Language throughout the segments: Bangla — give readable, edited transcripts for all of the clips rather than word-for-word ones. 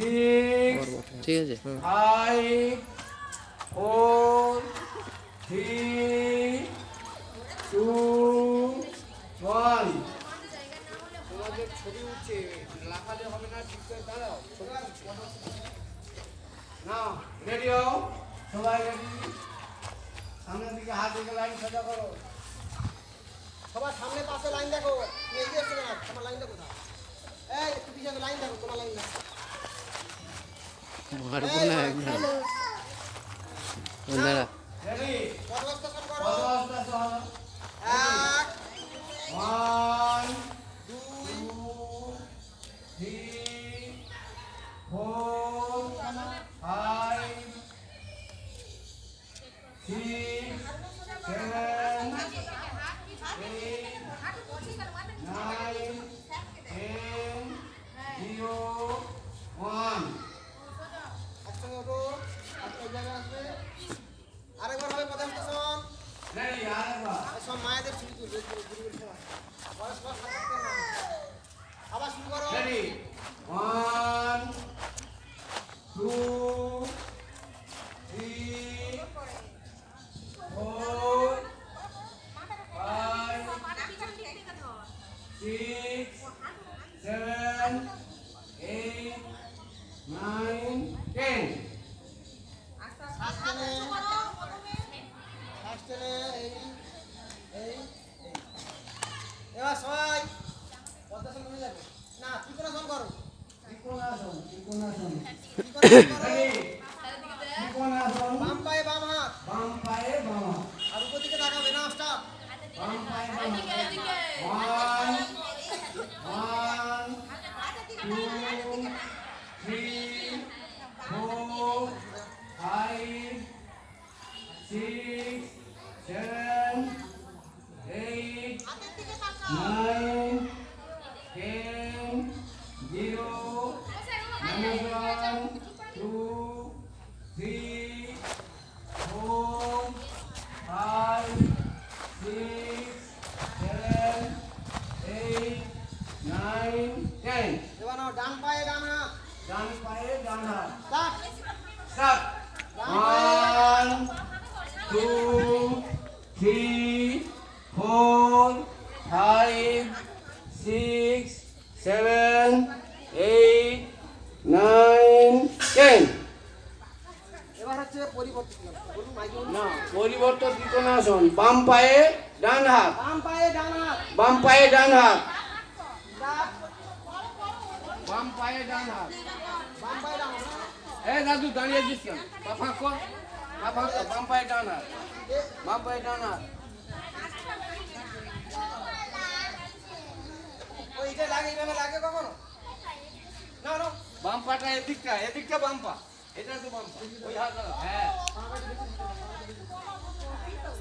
6 ঠিক আছে 5 4 3 2 1 তোমাদের ছবি উঠছে লাফালে হবে না ঠিক করে দাঁড়াও নাও রেডি হও সবাই রেডি সামনের দিকে হাত দিকে লাইন সোজা করো সবার সামনে পাশে লাইন দেখো এগিয়ে এসে না তোমার লাইনটা কোথায় এই একটু পিছনে লাইন দেখো তোমার লাইন দেখো মারবো না একদম দাঁড়া রেডি পদহস্তাসন করো পদহস্তাসন 1 1 2 3 4 5 6 7 একসঙ্গে ওঠো একটা জায়গা আসবে আরেকবার হবে পদহস্তাসন সব মায়েদের ছবি তুলবে গুরুগুরু সবাই বয়স বয়স থাকতে না আবার শুরু করো Ready? 1 2 3 4 5 6 7 8 9 10 শ্বাস টেনে এই এই এই এবার সবাই পদ্মাসন হয়ে যাবে না ত্রিকোণাসন করো ত্রিকোণাসন ত্রিকোণাসন করো Ready? ত্রিকোণাসন বাম পায়ে বাম হাত বাম পায়ে বাম হাত আর উপর দিকে তাকাবে না স্টপ বাম পায়ে বাম হাত 1 2 3 4 5 6 7 8 9 10 0 1 2 3 4 5 6 7 8 9 10 এবার নাও ডান পায়ে ডান হাত ডান পায়ে ডান হাত স্টার্ট Start. 1 2 3 4 5 6 7 8 9 10 এবার হচ্ছে পরিবর্তন বলুন মাইকে বলুন না পরিবর্তন ত্রিকোণাসন বাম পায়ে ডান হাত বাম পায়ে ডান হাত বাম পায়ে ডান হাত স্টার্ট বাম পায়ে ডান হাত বাম পায়ে ডান হাত এই দাদু দাঁড়িয়ে দিস কেন পাপা কর বাম পায়ে ডান হাত বাম পায়ে ডান হাত ওই এটা লাগে এইভাবে লাগে কখনো না না বাম পাটা এদিকটা বাম পা এটা তো বাম পা ওই হাত দাও হ্যাঁ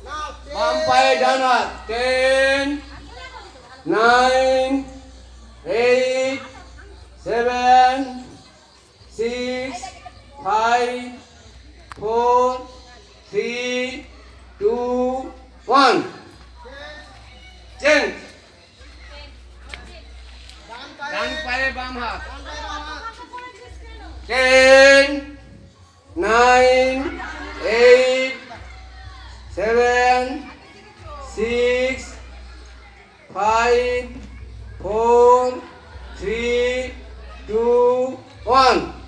না বাম পায়ে ডান হাত 10 9 8 7 6 5 4 3 2 1 10 ডান পায়ে ডান পায়ে বাম হাত ডান পায়ে বাম হাত 10 9 8 7 6 5 4 3 2 1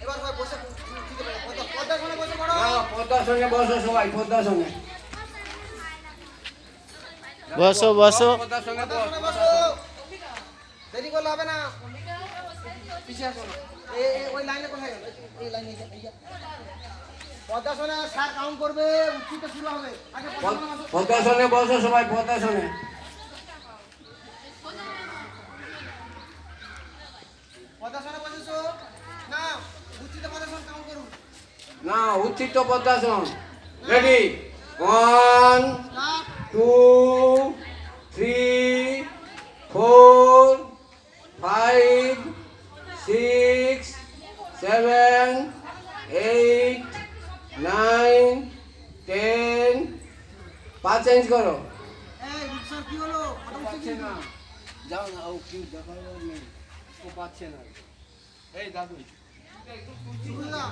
এবার সবাই বসে ঠিক আছে পদ্মাসনে বসে পড়ো পদ্মাসনে বসো সবাই পদ্মাসনে বসো বসো পদ্মাসনে পদ্মাসনে বসো দেরি করলে হবে না পিছিয়ে আসো না ওই লাইনে কোথায় গেল এই লাইনে পদ্মাসনে স্যার কাউন্ট করবে উচ্চিত শুরু হবে আগে পদ্মাসনে বসো সবাই পদ্মাসনে পদ্মাসনে বসেছো না উচ্চিত পদ্মাসন কাউন্ট করুন না উচ্চিত পদ্মাসন রেডি 1 স্টার্ট 2 3 4 5 6 7 8 9 10 5 চেঞ্জ করো এই রূপসার কি হলো ওটা উঠছে পাচ্ছে কিন্তু না যাও না, ও কি দেখার নেই, ও পাচ্ছে না। এই দাদু বুঝলা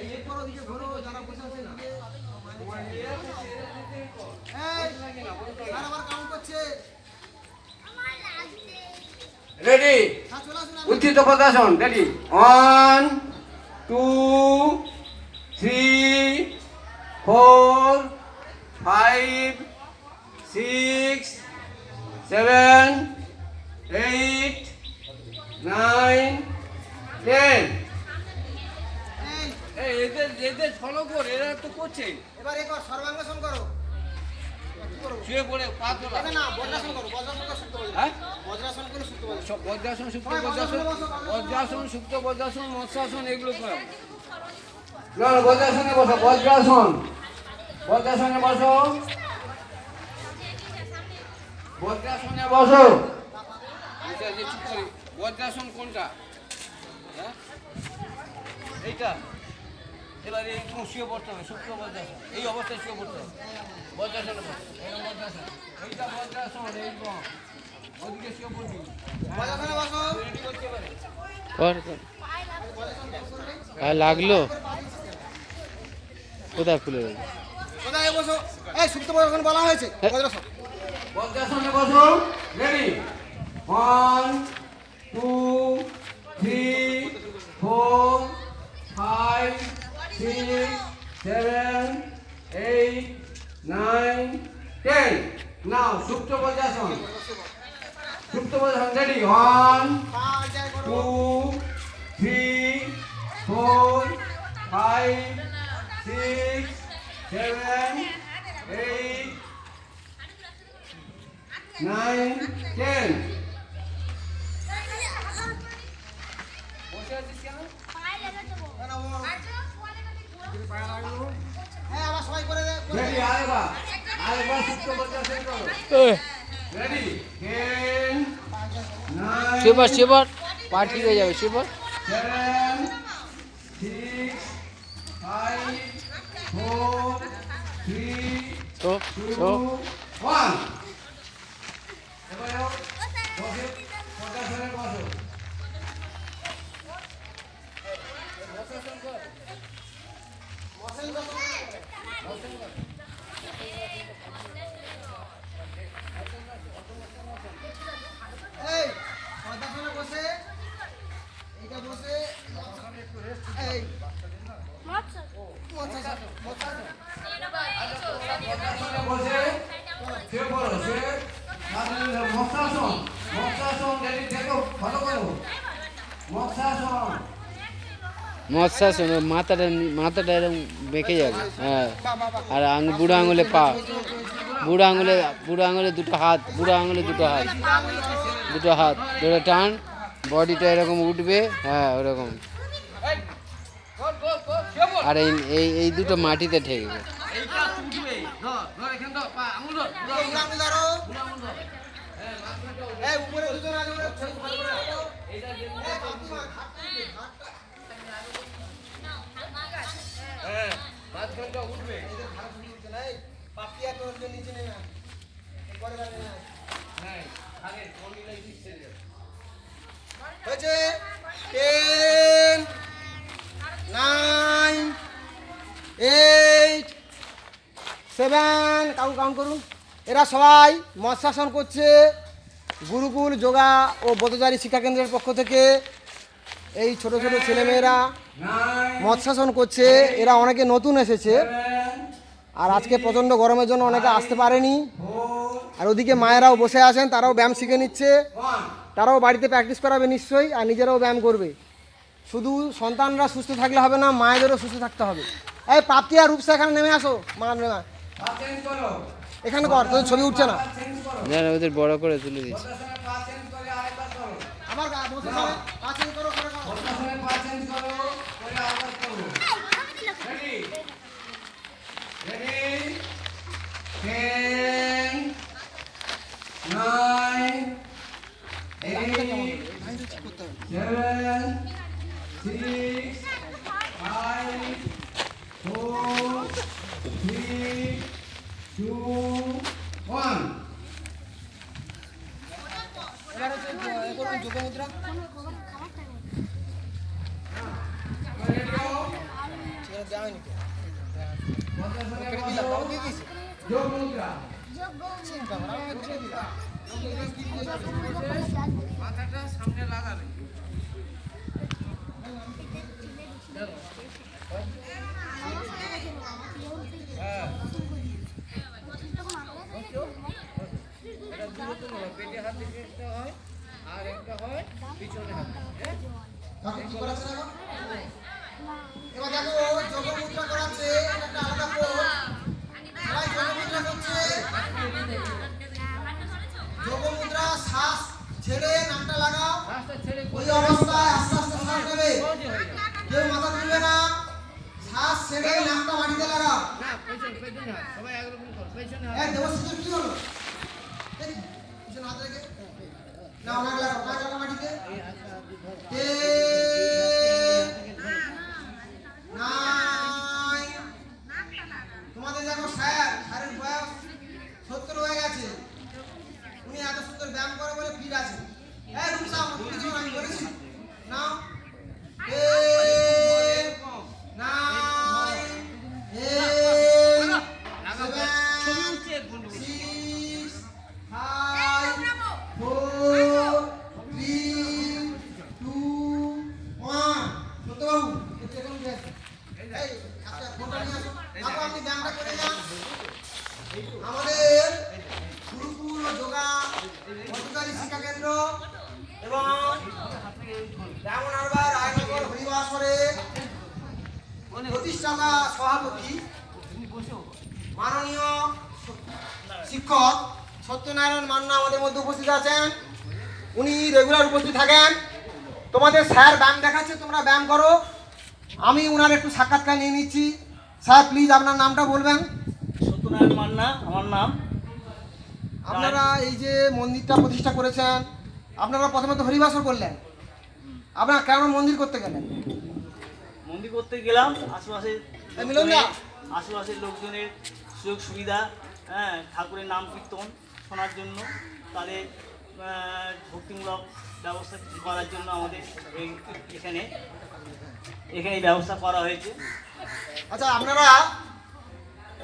এই করো দিকে ঘোরো যারা বসে আছে না এই আর আবার কাউন্ট করছে রেডি, হ্যাঁ চলে আসুন উচ্চিত পদাসন রেডি, 1 2 3 4 5 6 7 8 9 10। এই এদের ফলো কর, এরা তো করছে। এবার এই কর সর্বাঙ্গাসন করো কি করো শুয়ে পড়ে পা তোলা। না না বজ্রাসন করো বজ্রাসন করে সুপ্ত বজ্রাসন হ্যাঁ, বজ্রাসন করে সুপ্ত বজ্রাসন সব বজ্রাসন, সুপ্ত বজ্রাসন, বজ্রাসন, সুপ্ত বজ্রাসন, মৎস্যাসন এগুলো করো। না না, বজ্রাসনে বসো, বজ্রাসন, বজ্রাসনে বসো, বজ্রাসনে বসো। আচ্ছা, যে চুপ করি। বজ্রাসন কোনটা? হ্যাঁ, এইটা। এবারে একটু শুয়ে পড়তে হবে, সুপ্ত বজ্রাসন, এই অবস্থায় শুয়ে পড়তে হবে। বজ্রাসনে বসো, এরকম বজ্রাসন, এইটা বজ্রাসন, এইরকম ওদিকে শুয়ে পড়বি। বজ্রাসনে বসো রেডি করতে পারে। কর কর। লাগলো কোথায় ফুলে গেল? কোথায় বসো এই সুপ্ত বজ্রাসন বলা হয়েছে বজ্রাসন বজ্রাসনে বসো, রেডি, 1 2 3 4 5 6 7 8 9 10। নাও সুপ্ত বজ্রাসন, সুপ্ত বজ্রাসন রেডি, 1 পাঁচ জায়গায় করো 2 3 4 5 6 7 8 9 10। বসে আছিস কেন? হ্যাঁ আবার সবাই করে দে রেডি, আরেকবার সুপ্ত বজ্রাসন করো। রেডি, 10 9 শিবর শিবর পা ঠিক হয়ে যাবে শিবর। 7 6 5 4 3 তো 2 1। এবারে বসে বজ্রাসনে বসো। এই বজ্রাসনে বসে এইটা বসে এই বজ্রাসন বজ্রাসনে বসে শুয়ে পড়ো, শুয়ে মৎস্যাসন, মৎস্যাসন রেডি, দেখো ভালো করো, মৎস্যাসন। মৎস্যাসন মাথাটা এরকম বেঁকে যাবে। হ্যাঁ, আর বুড়ো আঙুলে পা, বুড়ো আঙুলে দুটো হাত, বুড়ো আঙুলে দুটো হাত, ধরে টান, বডিটা এরকম উঠবে। হ্যাঁ ওরকম। এই গোল শুয়ে পড়। আর এই দুটো মাটিতে ঠেকবে। এইটা উঠবে, ধর এখানে ধর, পা আঙুল ধর, বুড়ো এই আঙুল ধরো আঙুল ধর। হ্যাঁ, মাঝখানটা উঠবে। এই উপরে দুজন আছে উপরে ছবি ভালো করে রাখো এইটা এই বাবুমা ঘাটটা হ্যাঁ, মাঝখানটা উঠবে। এদের ভালো ছবি উঠছে না এই পাপিয়া তোর নিচে নেই না এই করে রাখবে না হ্যাঁ, আগে কোন মিলাই দিচ্ছে রে। হয়েছে 10 9 8 7 কাউন্ট করুন। এরা সবাই মৎস্যাসন করছে গুরুকুল যোগা ও ব্রতচারী শিক্ষাকেন্দ্রের পক্ষ থেকে। এই ছোট ছোট ছেলেমেয়েরা 9 মৎস্যাসন করছে। এরা অনেকে নতুন এসেছে 7 আর আজকে প্রচণ্ড গরমের জন্য অনেকে আসতে পারেনি। 4 আর ওদিকে মায়েরাও বসে আছেন, তারাও ব্যায়াম শিখে নিচ্ছে। 1। তারাও বাড়িতে প্র্যাকটিস করাবে নিশ্চয়ই, আর নিজেরাও ব্যায়াম করবে। শুধু সন্তানরা সুস্থ থাকলে হবে না, মায়েদেরও সুস্থ থাকতে হবে। এই প্রাপ্তি আর রূপসা এখানে নেমে আসো, মা নেমে পা চেঞ্জ করো, এখানে কর, তোদের ছবি উঠছে না। পা চেঞ্জ করো। যারা ওদের বড় করে তুলে দিচ্ছে। বজ্রাসনে পা চেঞ্জ করে আরেকবার করো। আবার বসে যাবে, পা চেঞ্জ করো, করে করো। বজ্রাসনে পা চেঞ্জ করো, করে আরেকবার করো। Ready, ready, 10 9 8 7 6 5 4 3 2 1। এবার লাগান যোগ মুদ্রা। দেওয়া হয়নি তো। কেটে দিলাম, বাবু দিয়ে দিয়েছে। চিন্তা করা, আমি কেটে দিলাম। মাথাটা সামনে লাগাবে। হ্যাঁ, এটা দুটো হয়, পেটে হাত দিকে একটা হয় আর একটা হয় পিছনে হাত। কাকু কি করাচ্ছে না? এবার দেখো যোগ মুদ্রা করাচ্ছে, এটা একটা আলাদা কোড। সবাই যোগ মুদ্রা করছে। যোগ মুদ্রা শ্বাস ছেড়ে নাকটা লাগাও। ওই অবস্থায় আস্তে আস্তে শ্বাস নেবে, কেউ মাথা তুলবে না। শ্বাস ছেড়ে নাকটা মাটিতে লাগাও। না, পেছনে হাত, সবাই একরকম করো, পেছনে হাত। এই দেবশ্রী কি হলো? দেখি পিছনে হাত রেখে না, নাক লাগাও, নাক লাগাও মাটিতে। তোমাদের দেখো স্যারের বয়স 70 হয়ে গেছে, উনি এত সুন্দর ব্যায়াম করে বলে ফিট আছে। এই রুমসা তুমি কিছু আমি বলেছি না। আমাদের গুরুকুল ও যোগা পথচারী শিক্ষা কেন্দ্র এবং ডায়মন্ড হারবার রায়নগর হরিবাসরের প্রতিষ্ঠাতা সভাপতি মাননীয় শিক্ষক সত্যনারায়ণ মান্না আমাদের মধ্যে উপস্থিত আছেন। উনি রেগুলার উপস্থিত থাকেন। তোমাদের স্যার ব্যায়াম দেখাচ্ছে, তোমরা ব্যায়াম করো। আমি উনার একটু সাক্ষাৎকার নিয়ে নিচ্ছি। স্যার প্লিজ আপনার নামটা বলবেন। সত্যনারায়ণ মান্না আমার নাম। আপনারা এই যে মন্দিরটা প্রতিষ্ঠা করেছেন, আপনারা প্রথমে তো হরিবাসর করলেন, আপনারা কেন মন্দির করতে গেলেন? মন্দির করতে গেলাম মিলনদা, আশেপাশের লোকজনের সুযোগ সুবিধা, হ্যাঁ, ঠাকুরের নাম কীর্তন শোনার জন্য, তাদের ভক্তিমূলক ব্যবস্থা কিছু করার জন্য আমাদের এখানে এই ব্যবস্থা করা হয়েছে। আচ্ছা আপনারা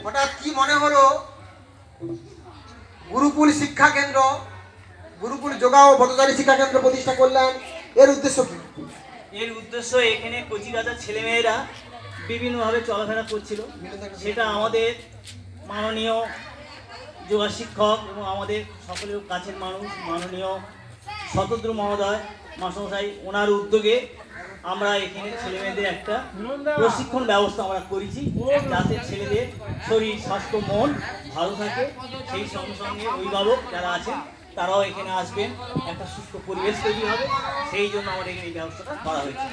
হঠাৎ কি মনে হলো গুরুকুল শিক্ষা কেন্দ্র, গুরুকুল যোগা ও পথচারী শিক্ষা কেন্দ্র প্রতিষ্ঠা করলেন? এর উদ্দেশ্য কি? এর উদ্দেশ্য এখানে কচিকাঁচা ছেলেমেয়েরা বিভিন্নভাবে চলাফেরা করছিল, সেটা আমাদের মাননীয় যোগা শিক্ষক এবং আমাদের সকলের কাছের মানুষ মাননীয় শতদ্র মহোদয় মাস্টারমশাই, ওনার উদ্যোগে আমরা এখানে ছেলেমেয়েদের একটা প্রশিক্ষণ ব্যবস্থা আমরা করেছি, যাতে ছেলেদের শরীর স্বাস্থ্য মন ভালো থাকে। সেই সঙ্গে সঙ্গে অভিভাবক যারা আছেন তারাও এখানে আসবেন, একটা সুস্থ পরিবেশ তৈরি হবে, সেই জন্য আমাদের এখানে এই ব্যবস্থাটা করা হয়েছে।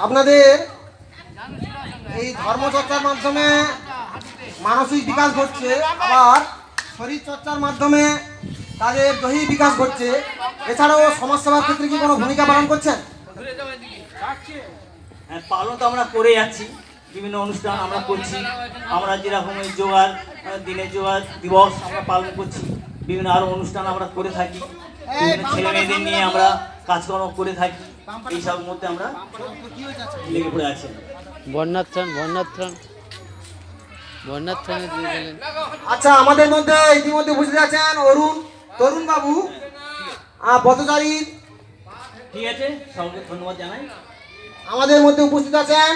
আপনাদের এই ধর্মচর্চার মাধ্যমে মানসিক বিকাশ ঘটছে, আবার শরীর চর্চার মাধ্যমে তাদের দৈহিক বিকাশ ঘটছে। এছাড়াও সমাজসেবার ক্ষেত্রে কি কোনো ভূমিকা পালন করছেন? হ্যাঁ, পালন তো আমরা করে যাচ্ছি, বিভিন্ন অনুষ্ঠান আমরা করছি। আমরা যেরকম এই যোগার দিনে যোগা দিবস আমরা পালন করছি, বিভিন্ন আরও অনুষ্ঠান আমরা করে থাকি, বিভিন্ন ছেলে মেয়েদের নিয়ে আমরা কাজকর্ম করে থাকি। এইসব মধ্যে আমরা লেগে পড়ে আছি। বন্যাত্রাণ দিয়ে দিলেন। আচ্ছা আমাদের মধ্যে ইতিমধ্যে উপস্থিত আছেন তরুণ বাবু, পথচারী। ঠিক আছে, সবাইকে ধন্যবাদ জানাই। আমাদের মধ্যে উপস্থিত আছেন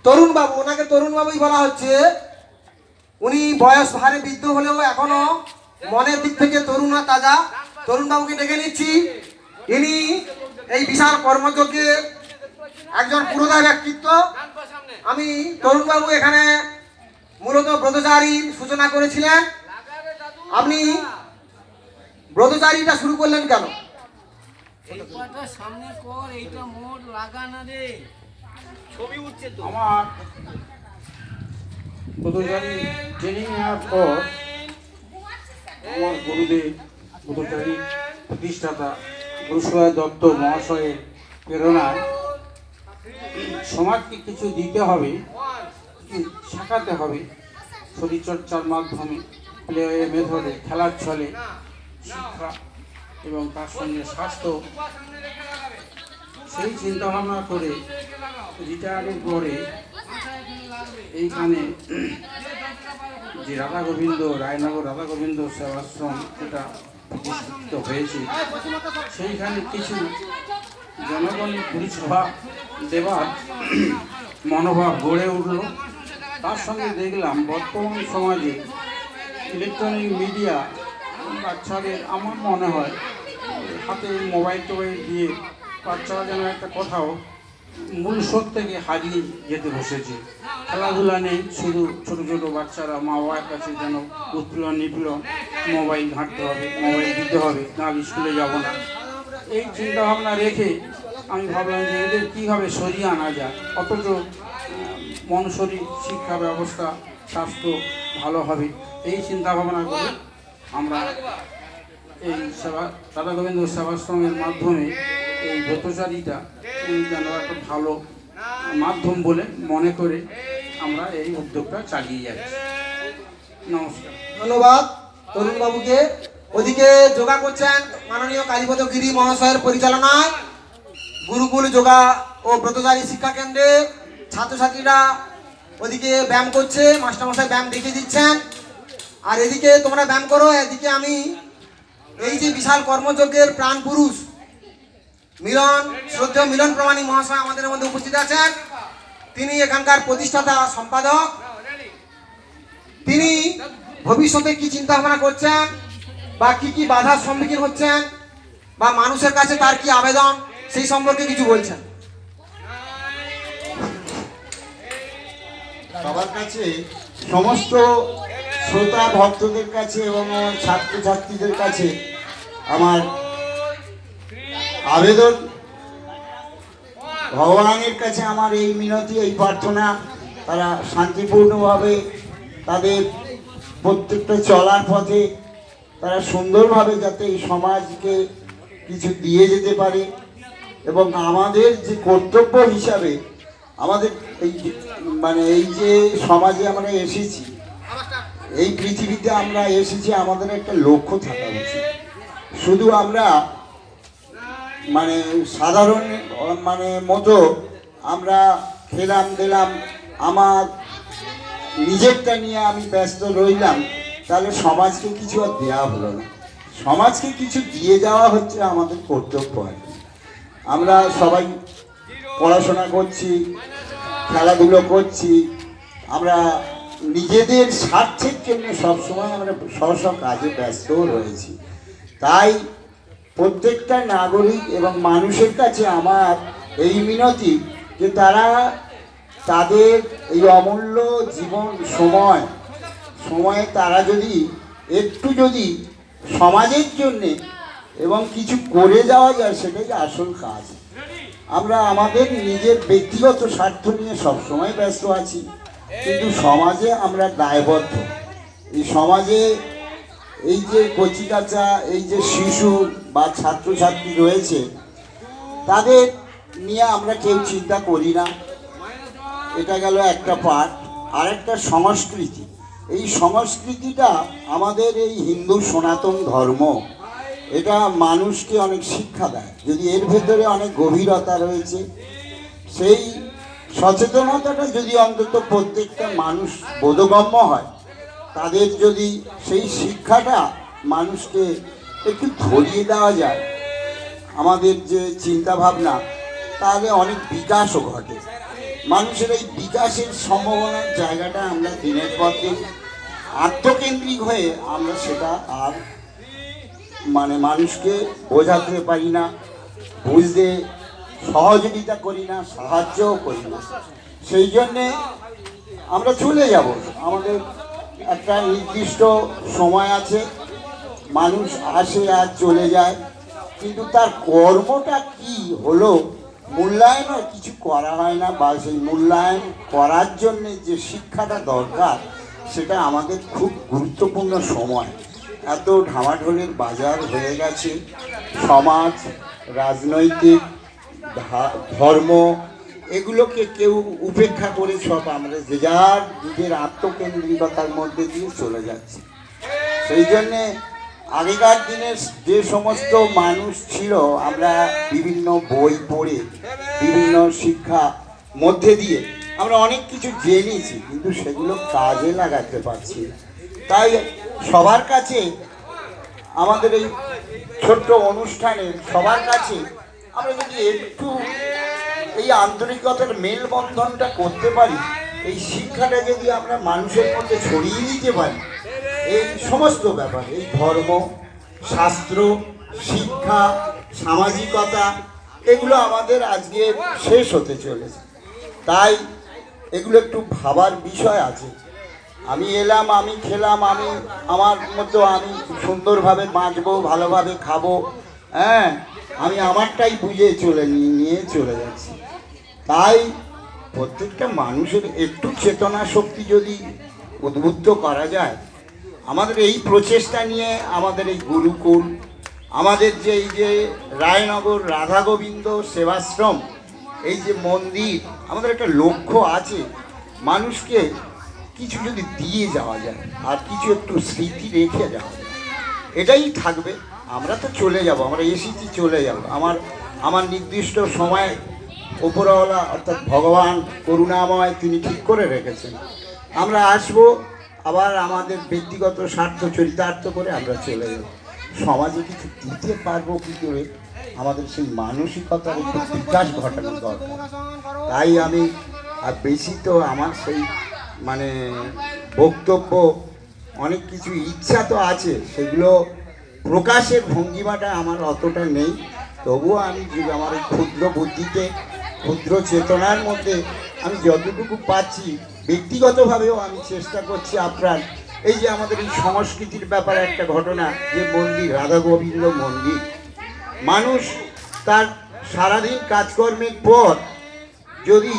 তরুণ বাবু, ওনাকে তরুণ বাবুই বলা হচ্ছে। উনি বয়স ভারে বৃদ্ধ হলেও এখনো মনের দিক থেকে তরুণ আর তাজা। তরুণ বাবুকে ডেকে নিচ্ছি। ইনি এই বিশাল কর্মযজ্ঞে একজন পুরোধা ব্যক্তিত্ব। আমি তরুণ বাবু এখানে মূলত ব্রতচারীর সূচনা করেছিলেন। আপনি ব্রতচারীটা শুরু করলেন কেন? সামনে কর, এইটা মোট লাগা না রে, ছবি উঠছে তো। আমার পথচারী ট্রেনিং নেওয়ার পর আমার গুরুদেব পথচারী প্রতিষ্ঠাতা গুরুসদয় দত্ত মহাশয়ের প্রেরণায় সমাজকে কিছু দিতে হবে, কিছু শেখাতে হবে শরীরচর্চার মাধ্যমে, প্লে মেথডে, খেলার ছলে শিক্ষা এবং তার সঙ্গে স্বাস্থ্য, সেই চিন্তাভাবনা করে রিটায়ারের পরে এইখানে যে রাধা গোবিন্দ রায়নগর রাধা গোবিন্দ সেবাশ্রম যেটা প্রতিষ্ঠিত হয়েছে, সেইখানে কিছু জনগণের পরিষেবা দেওয়ার মনোভাব গড়ে উঠল। তার সঙ্গে দেখলাম বর্তমান সমাজে ইলেকট্রনিক মিডিয়া বাচ্চাদের, আমার মনে হয় হাতে মোবাইল টোবাইল দিয়ে বাচ্চারা যেন একটা কোথাও মূল স্রোত থেকে হারিয়ে যেতে বসেছে। খেলাধুলা নেই, শুধু ছোট ছোট বাচ্চারা মা বাবার কাছে যেন উৎপীড়ন নিপীড়ন, মোবাইল ঘাঁটতে হবে, মোবাইল দিতে হবে, নাহলে স্কুলে যাব না। এই চিন্তাভাবনা রেখে আমি ভাবলাম যে এদের কীভাবে সরিয়ে আনা যায়, অথচ মন শরীর শিক্ষা ব্যবস্থা স্বাস্থ্য ভালো হবে, এই চিন্তাভাবনা করে আমরা এই সেবা রাধা গোবিন্দ সেবাশ্রমের মাধ্যমে এই ব্রতচারীটা যেন একটা ভালো মাধ্যম বলে মনে করে আমরা এই উদ্যোগটা চালিয়ে যাচ্ছি। নমস্কার। ধন্যবাদ তরুণবাবুকে। ওদিকে যোগা করছেন মাননীয় কালীপদ গিরি মহাশয়ের পরিচালনায় গুরুকুল যোগা ও ব্রতচারী শিক্ষা কেন্দ্রের ছাত্রছাত্রীরা ওদিকে ব্যায়াম করছে, মাস্টারমশাই ব্যায়াম দেখিয়ে দিচ্ছেন। আর এদিকে তোমরা ব্যায়াম করো, এদিকে আমি এই যে বিশাল কর্মযজ্ঞের প্রাণ পুরুষ মিলন, শ্রদ্ধেয় মিলন প্রমাণিক মহাশয় আমাদের মধ্যে উপস্থিত আছেন। তিনি এখানকার প্রতিষ্ঠাতা সম্পাদক। তিনি ভবিষ্যতে কি চিন্তা ভাবনা করছেন বা কি কি বাধার সম্মুখীন হচ্ছেন বা মানুষের কাছে তার কি আবেদন, সেই সম্পর্কে কিছু বলছেন। সবার কাছে, সমস্ত শ্রোতা ভক্তদের কাছে এবং আমার ছাত্রছাত্রীদের কাছে আমার আবেদন, ভগবানের কাছে আমার এই মিনতি, এই প্রার্থনা, তারা শান্তিপূর্ণভাবে তাদের প্রত্যেকটা চলার পথে তারা সুন্দরভাবে যাতে এই সমাজকে কিছু দিয়ে যেতে পারে এবং আমাদের যে কর্তব্য হিসাবে আমাদের এই যে সমাজে আমরা এসেছি, এই পৃথিবীতে আমরা এসেছি, আমাদের একটা লক্ষ্য থাকা উচিত। শুধু আমরা সাধারণ মতো আমরা খেলাম দিলাম, আমার নিজেরটা নিয়ে আমি ব্যস্ত রইলাম, তাহলে সমাজকে কিছু আর দেওয়া হলো না। সমাজকে কিছু দিয়ে যাওয়া হচ্ছে আমাদের কর্তব্য। আমরা সবাই পড়াশোনা করছি, খেলাধুলো করছি, আমরা নিজেদের স্বার্থের জন্য সবসময় আমরা সব কাজে ব্যস্ত রয়েছি। তাই প্রত্যেকটা নাগরিক এবং মানুষের কাছে আমার এই মিনতি যে তারা তাদের এই অমূল্য জীবন সময়ে তারা একটু যদি সমাজের জন্যে এবং কিছু করে যাওয়া যায়, সেটাই আসল কাজ। আমরা আমাদের নিজের ব্যক্তিগত স্বার্থ নিয়ে সবসময় ব্যস্ত আছি, কিন্তু সমাজে আমরা দায়বদ্ধ। এই সমাজে এই যে কচিকাঁচা, এই যে শিশু বা ছাত্রছাত্রী রয়েছে, তাদের নিয়ে আমরা কেউ চিন্তা করি না। এটা গেল একটা পার্ট। আর একটা সংস্কৃতি, এই সংস্কৃতিটা আমাদের এই হিন্দু সনাতন ধর্ম, এটা মানুষকে অনেক শিক্ষা দেয়। যদি এর ভেতরে অনেক গভীরতা রয়েছে, সেই সচেতনতাটা যদি অন্তত প্রত্যেকটা মানুষ বোধগম্য হয়, তাদের যদি সেই শিক্ষাটা মানুষকে একটু ধরিয়ে দেওয়া যায় আমাদের যে চিন্তা ভাবনা, তাহলে অনেক বিকাশও ঘটে। মানুষের এই বিকাশের সম্ভাবনার জায়গাটা আমরা দিনের পর দিন আত্মকেন্দ্রিক হয়ে আমরা সেটা আর মানুষকে বোঝাতে পারি না, বুঝতে সহযোগিতা করি না, সাহায্যও করি না। সেই জন্যে আমরা চলে যাব। আমাদের একটা নির্দিষ্ট সময় আছে, মানুষ আসে আর চলে যায়, কিন্তু তার কর্মটা কি হলো মূল্যায়ন আর কিছু করা হয় না, বা সেই মূল্যায়ন করার জন্যে যে শিক্ষাটা দরকার, সেটা আমাদের খুব গুরুত্বপূর্ণ সময়। এত ঢামাঢোলের বাজার হয়ে গেছে, সমাজ, রাজনৈতিক, ধর্ম, এগুলোকে কেউ উপেক্ষা করে সব আমরা যে যার নিজের আত্মকেন্দ্রিকতার মধ্যে দিয়ে চলে যাচ্ছি। সেই জন্যে আগেকার দিনের যে সমস্ত মানুষ ছিল, আমরা বিভিন্ন বই পড়ে বিভিন্ন শিক্ষা মধ্যে দিয়ে আমরা অনেক কিছু জেনেছি, কিন্তু সেগুলো কাজে লাগাতে পারছি না। তাই সবার কাছে আমাদের এই ছোট্ট অনুষ্ঠানে সবার কাছে আমরা যদি একটু এই আন্তরিকতার মেলবন্ধনটা করতে পারি, এই শিক্ষাটা যদি আমরা মানুষের মধ্যে ছড়িয়ে দিতে পারি, এই সমস্ত ব্যাপার, এই ধর্ম, শাস্ত্র, শিক্ষা, সামাজিকতা, এগুলো আমাদের আজকে শেষ হতে চলেছে। তাই এগুলো একটু ভাবার বিষয় আছে। আমি এলাম, আমি খেলাম, আমি আমার মতো আমি সুন্দরভাবে বাঁচবো, ভালোভাবে খাবো, হ্যাঁ, আমি আমারটাই বুঝে নিয়ে চলে যাচ্ছি। তাই প্রত্যেকটা মানুষের একটু চেতনা শক্তি যদি উদ্বুদ্ধ করা যায়, আমাদের এই প্রচেষ্টা নিয়ে আমাদের এই গুরুকুল, আমাদের যে এই যে রায়নগর রাধা গোবিন্দ সেবাশ্রম, এই যে মন্দির, আমাদের একটা লক্ষ্য আছে, মানুষকে কিছু যদি দিয়ে যাওয়া যায় আর কিছু একটু স্মৃতি রেখে যাওয়া যায়, এটাই থাকবে। আমরা তো চলে যাব, আমরা এসেছি, চলে যাব। আমার নির্দিষ্ট সময় উপরওয়ালা অর্থাৎ ভগবান করুণাময় তিনি ঠিক করে রেখেছেন। আমরা আসবো, আবার আমাদের ব্যক্তিগত স্বার্থ চরিতার্থ করে আমরা চলে যাব। সমাজে কিছু দিতে পারবো কী করে, আমাদের সেই মানসিকতার একটু বিকাশ ঘটানো দরকার। তাই আমি আর বেশি তো আমার সেই মানে বক্তব্য, অনেক কিছু ইচ্ছা তো আছে, সেগুলো প্রকাশের ভঙ্গিমাটা আমার অতটা নেই। তবুও আমি আমার এই ক্ষুদ্র বুদ্ধিতে, ক্ষুদ্র চেতনার মধ্যে আমি যতটুকু পাচ্ছি, ব্যক্তিগতভাবেও আমি চেষ্টা করছি আপনার এই যে আমাদের এই সংস্কৃতির ব্যাপারে একটা ঘটনা, যে মন্দির রাধা গোবিন্দ মন্দির, মানুষ তার সারাদিন কাজকর্মের পর যদি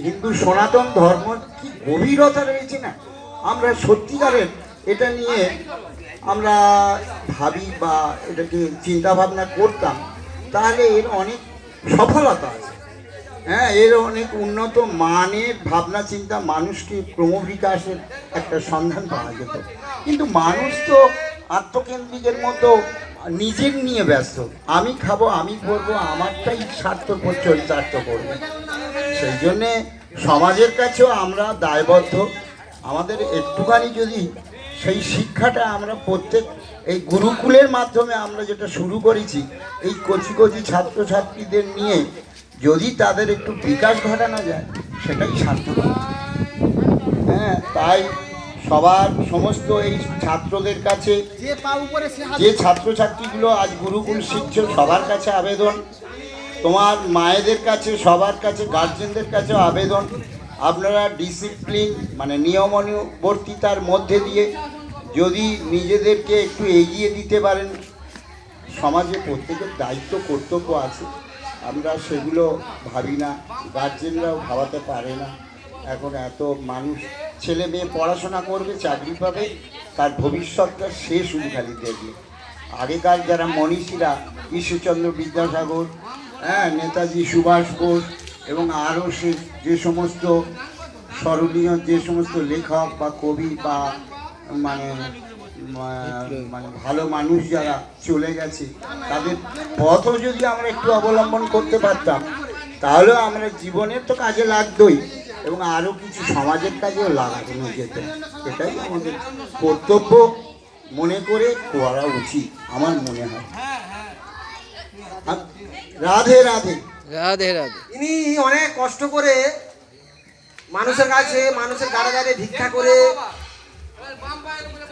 হিন্দু সনাতন ধর্ম কি গভীরতা রয়েছে না, আমরা সত্যিকারের এটা নিয়ে আমরা ভাবি বা এটাকে চিন্তা ভাবনা করতাম, তাহলে এর অনেক সফলতা আছে। হ্যাঁ, এর অনেক উন্নত মানের ভাবনা চিন্তা, মানুষকে ক্রমবিকাশের একটা সন্ধান পাওয়া যেত। কিন্তু মানুষ তো আত্মকেন্দ্রিকের মতো নিজের নিয়ে ব্যস্ত, আমি খাবো, আমি করবো, আমারটাই স্বার্থপর চরিতার্থ করবো। সেই জন্যে সমাজের কাছেও আমরা দায়বদ্ধ। আমাদের একটুখানি যদি সেই শিক্ষাটা আমরা প্রত্যেক এই গুরুকুলের মাধ্যমে আমরা যেটা শুরু করেছি, এই কচি কচি ছাত্রছাত্রীদের নিয়ে যদি তাদের একটু বিকাশ ঘটানো যায়, সেটাই সার্থক। হ্যাঁ, তাই সবার সমস্ত এই ছাত্রদের কাছে, যে ছাত্রছাত্রীগুলো আজ গুরুকুল শিখছে, সবার কাছে আবেদন, তোমার মায়েদের কাছে, সবার কাছে, গার্জেনদের কাছেও আবেদন, আপনারা ডিসিপ্লিন মানে নিয়মানুবর্তিতার মধ্যে দিয়ে যদি নিজেদেরকে একটু এগিয়ে দিতে পারেন, সমাজে প্রত্যেকের দায়িত্ব কর্তব্য আছে, আমরা সেগুলো ভাবি না, গার্জেনরাও ভাবাতে পারে না। এখন এত মানুষ, ছেলে মেয়ে পড়াশোনা করবে, চাকরি পাবে, তার ভবিষ্যৎটা সে শুধু খালি দেখবে। আগেকার যারা মনীষীরা, ঈশ্বরচন্দ্র বিদ্যাসাগর, হ্যাঁ, নেতাজি সুভাষ বোস এবং আরও যে সমস্ত স্মরণীয় যে সমস্ত লেখক বা কবি বা মানে মানে ভালো মানুষ যারা চলে গেছে, তাদের পথও যদি আমরা একটু অবলম্বন করতে পারতাম, তাহলেও আমরা জীবনের তো কাজে লাগতোই এবং আরও কিছু সমাজের কাজেও লাগানো যেত। এটাই আমাদের কর্তব্য মনে করে করা উচিত আমার মনে হয়। রাধে রাধে। রাধে রাধে। ইনি অনেক কষ্ট করে মানুষের কাছে, মানুষের গাড়ে গাড়ে ভিক্ষা করে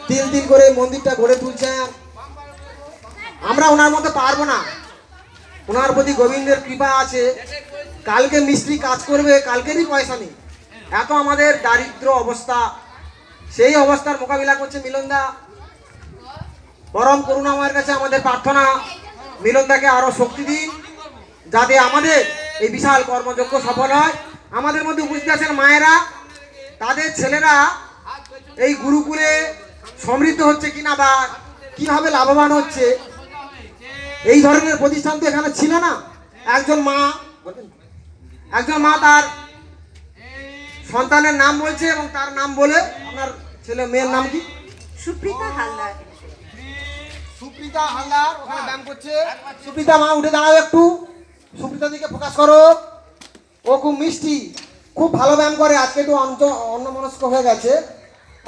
তিল তিল করে মন্দিরটা গড়ে তুলছেন। আমরা ওনার মতো পারবো না। ওনার প্রতি গোবিন্দের কৃপা আছে। কালকে মিস্ত্রি কাজ করবে, কালকেরই পয়সা নেই, এত আমাদের দারিদ্র অবস্থা। সেই অবস্থার মোকাবিলা করছে মিলনদা। পরম করুণাময়ের কাছে আমাদের প্রার্থনা, মিলনদাকে আরো শক্তি দিন, যাতে আমাদের এই বিশাল কর্মযজ্ঞ সফল হয়। আমাদের মধ্যে উপস্থিত আছেন মায়েরা, তাদের ছেলেরা এই গুরুকুলে সমৃদ্ধ হচ্ছে কিনা বা কিভাবে লাভবান হচ্ছে, এই ধরনের প্রতিষ্ঠান তো এখানে ছিল না। একজন মা তার সন্তানের নাম বলছে এবং তার নাম বলে, আপনার ছেলে মেয়ের নাম কি? সুপ্রিতা হালদার। সুপ্রিতা হালদার ওখানে ব্যায়াম করছে। সুপ্রিতা মা উঠে দাঁড়াও একটু, সুপ্রিতা দিকে ফোকাস করো। ও খুব মিষ্টি, খুব ভালো ব্যায়াম করে, আজকে একটু অন্যমনস্ক হয়ে গেছে।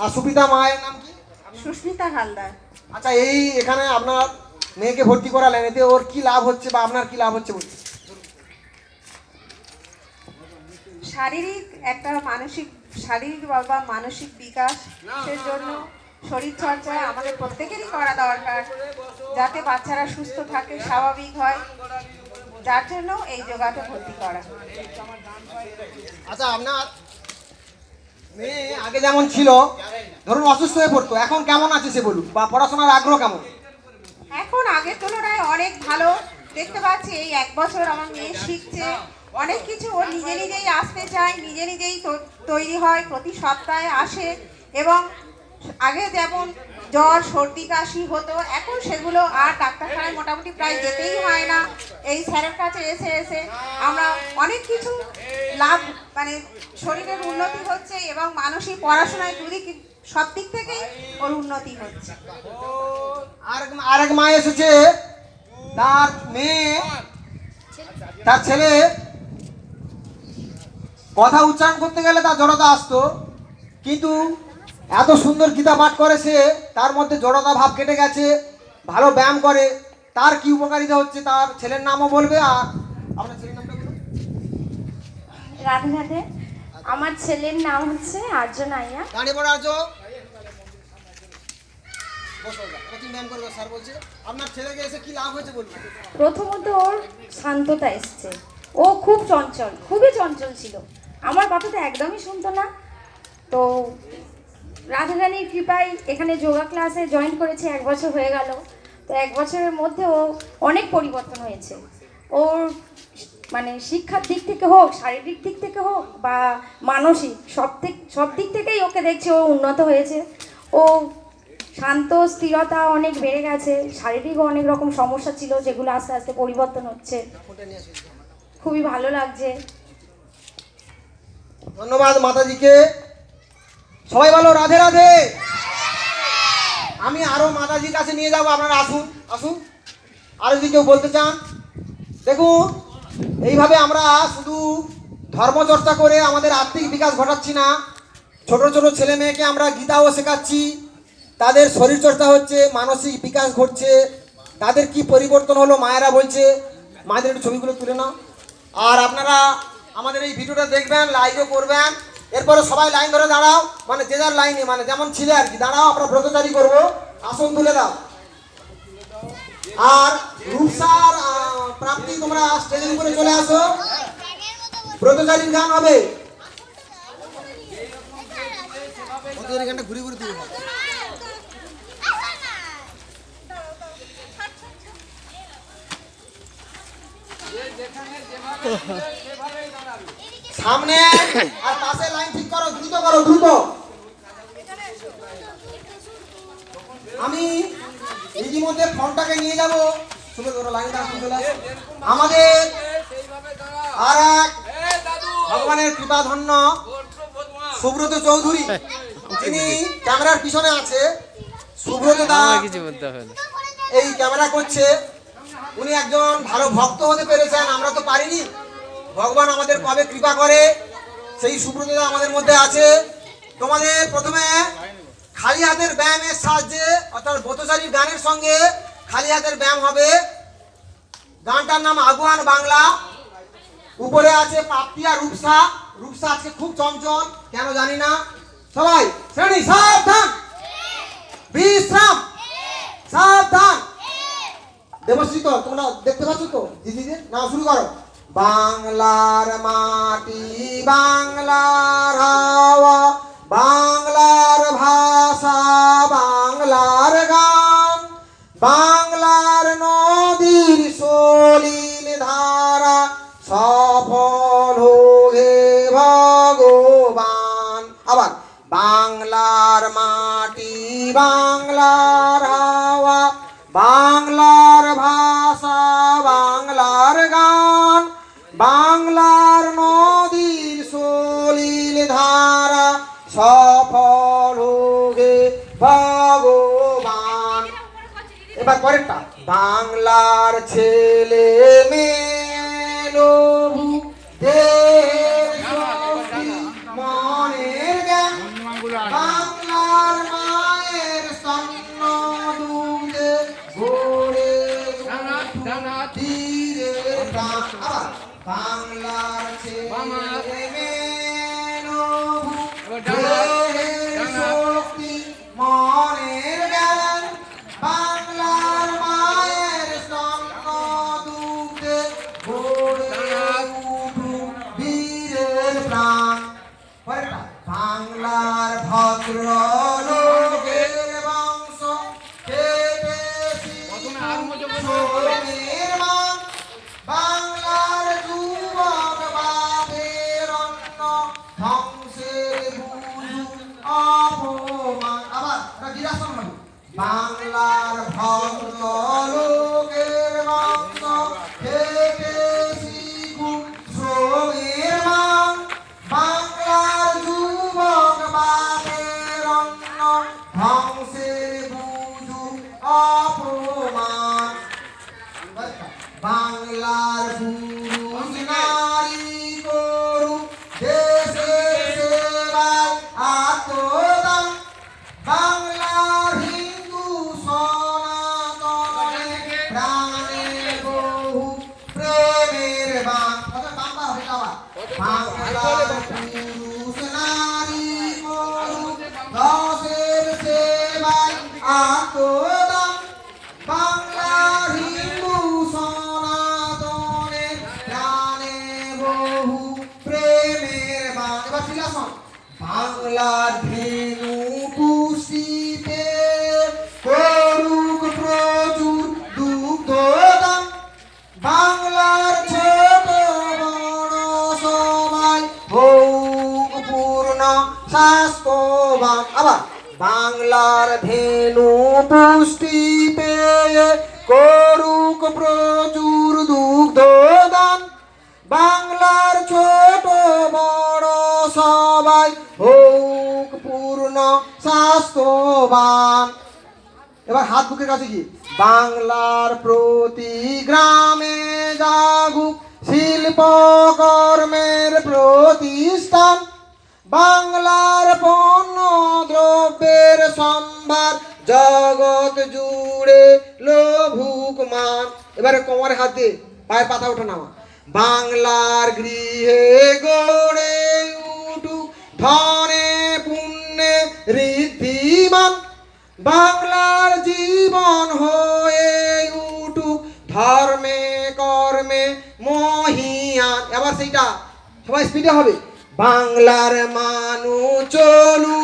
আর সুপ্রিতা মায়ের নাম কি? সুস্মিতা হালদার। আচ্ছা, এই এখানে আপনার মেয়েকে ভর্তি করালেন, এতে ওর কি লাভ হচ্ছে বা আপনার কি লাভ হচ্ছে বলুন? শারীরিক বা মানসিক বিকাশ জন্য শরীর চর্চা আমাদের প্রত্যেকেরই করা দরকার, যাতে বাচ্চারা সুস্থ থাকে, স্বাভাবিক হয়, যার জন্য এই যোগাটা ভর্তি করা। আচ্ছা, আপনার মেয়ে আগে যেমন ছিল, ধরুন অসুস্থ হয়ে পড়তো, এখন কেমন আছে সে বলুন, বা পড়াশোনার আগ্রহ কেমন? এখন আগের তুলনায় অনেক ভালো দেখতে পাচ্ছি। এই 1 বছর আমার মেয়ে শিখছে, অনেক কিছু ও নিজেই আসতে চায়, নিজেই তৈরি হয়, প্রতি সপ্তাহে আসে। এবং আগে যেমন জ্বর সর্দি কাশি হতো, এখন সেগুলো আর ডাক্তারখানায় মোটামুটি প্রায় যেতেই হয় না। এই স্যারের কাছে এসে আমরা অনেক কিছু লাভ, মানে শরীরের উন্নতি হচ্ছে এবং মানসিক পড়াশোনায় সব দিক থেকেই ওর উন্নতি হচ্ছে। আরেক মা এসেছে, তার মেয়ে, তার ছেলে কথা উচ্চারণ করতে গেলে তার জড়তা আসতো, কিন্তু এত সুন্দর গীতা পাঠ করে সে, তার মধ্যে জড়তা ভাব কেটে গেছে, ভালো ব্যায়াম করে। তার কি উপকারিতা হচ্ছে, তার ছেলের নামও বলবে। আর আপনার ছেলের নামটা বলুন। রাধে রাধে, আমার ছেলের নাম হচ্ছে আর্য নাইয়া। দাঁড়িয়ে পড়ো আর্য, বসো, প্রতি ব্যায়াম করবে স্যার বলছে। আপনার ছেলেকে এসে কি লাভ হয়েছে বলুন? প্রথমত ওর শান্ততা এসছে। ও খুব চঞ্চল, খুবই চঞ্চল ছিল, আমার কথা তো একদমই শুনতো না। তো রাধারানীর কৃপায় এখানে যোগা ক্লাসে জয়েন করেছে, 1 বছর হয়ে গেল। তো 1 বছরের মধ্যে ও অনেক পরিবর্তন হয়েছে। ওর মানে শিক্ষার দিক থেকে হোক, শারীরিক দিক থেকে হোক বা মানসিক, সব দিক থেকেই ওকে দেখছি ও উন্নত হয়েছে। ও শান্ত, স্থিরতা অনেক বেড়ে গেছে। শারীরিকও অনেক রকম সমস্যা ছিল, যেগুলো আস্তে আস্তে পরিবর্তন হচ্ছে। খুবই ভালো লাগছে। ধন্যবাদ মাতাজিকে। সবাই বলো রাধে রাধে। আমি আরো মাতাজির কাছে নিয়ে যাবো, আপনারা আসুন আসুন। আর যদি কেউ বলতে চান, দেখুন এইভাবে আমরা শুধু ধর্মচর্চা করে আমাদের আত্মিক বিকাশ ঘটাচ্ছি না, ছোট ছোট ছেলে মেয়েকে আমরা গীতাও শেখাচ্ছি, তাদের শরীর চর্চা হচ্ছে, মানসিক বিকাশ ঘটছে, তাদের কি পরিবর্তন হলো মায়েরা বলছে। মায়েদের একটু ছবিগুলো তুলে নাও। আর আপনারা আমাদের এই ভিডিওটা দেখবেন, লাইকও করবেন। এরপরে সবাই লাইন ধরে দাঁড়াও, মানে যে যার লাইনে, মানে যেমন ছিলে আর কি, দাঁড়াও, আমরা ব্রতচারী করবো, আসন তুলে দাও। আর রূপসার প্রাপ্তি, তোমরা স্টেজের উপরে চলে আসো, ব্রতচারীর গান হবে। গানটা ঘুরে ঘুরে তুলবে। সামনে আর পাশে লাইন ঠিক করো, দ্রুত করো, দ্রুত। আমি ইতিমধ্যে ফোনটাকে নিয়ে যাবো, আমাদের আর এক ভগবানের কৃপাধন্য সুব্রত চৌধুরী, তিনি ক্যামেরার পিছনে আছে। সুব্রত দা কিছু বলতে হবে না, এই ক্যামেরা করছে। উনি একজন ভালো ভক্ত হতে পেরেছেন, আমরা তো পারিনি। ভগবান আমাদের কবে কৃপা করে, সেই সুব্রততা আমাদের মধ্যে আছে। তোমাদের প্রথমে খালি হাতের ব্যায়ামের সাহায্যে, অর্থাৎ ব্রতচারীর গানের সঙ্গে খালি হাতের ব্যায়াম হবে। গানটার নাম আগুয়ান বাংলা। উপরে আছে প্রাপ্তি আর রূপসা। রূপসা আজকে খুব চঞ্চল, কেন জানি না। সবাই শ্রেণী, সাবধান, বিশ্রাম, সাবধান। দেবশ্রী তো তোমরা দেখতে পাচ্ছ তো দিদিদের, না শুরু করো। বাংলার মাটি, বাংলার হাওয়া, বাংলার ভাষা, বাংলার গান, বাংলার নদীর সলিল ধারা, সফল হে ভগবান। আবার বাংলার মাটি, বাংলার হাওয়া, বাংলার ভাষা, বাংলার গান, বাংলার নদীর সলিল ধারা, সফল হে ভগবান। এবার পরেরটা, বাংলার ছেলে মেলবু দেহের শক্তি মনের জ্ঞান, বাংলার মায়ের স্তন্য দুধে গড়ে ধীরে প্রাণ। আবার বাংলার ছেলে মেলবু দেহের শক্তি মনের জ্ঞান, বাংলার মায়ের স্তন্য দুধে গড়ে উঠুক বীরের প্রাণ। পরেরটা, বাংলার ভদ্র লোকের বংশ কেটেছি শ্রমের মান, বাংলার যুবক বাদের অন্ন ধ্বংসের বুঝু অপমান। আবার বিরাসন হবে, বাংলার ভদ্র লোকের বংশ কেটেছি শ্রমের মান, বাংলার যুবক বাদের অন্ন ধ্বংসের বুঝু অপমান। বাংলার পুরুষ নারী করু দেশের সেবায় আত্মদান, বাংলার হিন্দু সনাতনে প্রাণে বহু প্রেমের বান। বাংলা হবে না, বাংলার পুরুষ নারী করু দেশের সেবায় আত্মদান, বাংলার হিন্দু সনাতনে প্রাণে বহু প্রেমের বান। এবার শিলাসন, বাংলার ধেনু পুষ্টিতে করুক প্রচুর দুগ্ধদান, বাংলার ছোট বড় সবাই হোক পূর্ণ স্বাস্থ্যবান। আবার বাংলার ধেনু পুষ্টি পেয়ে করুক প্রচুর দুগ্ধদান, বাংলার ছোট বড় সবাই হোক পূর্ণ স্বাস্থ্যবান। এবার হাত বুকের কাছে কি, বাংলার প্রতি গ্রামে জাগুক শিল্প কর্মের প্রতিষ্ঠান, বাংলার পণ্য দ্রব্যের সম্ভার জগৎ জুড়ে লোভুক মান। এবারে কোমরে হাত দিয়ে পায়ে পাতা ওঠা নামা, বাংলার গৃহে গড়ে উঠুক ধনে পুণ্যে ঋদ্ধিমান, বাংলার জীবন হয়ে উঠুক ধর্মে কর্মে মহিয়ান। এবার সেইটা সবাই স্পিডে হবে, বাংলার মানুষ চলুক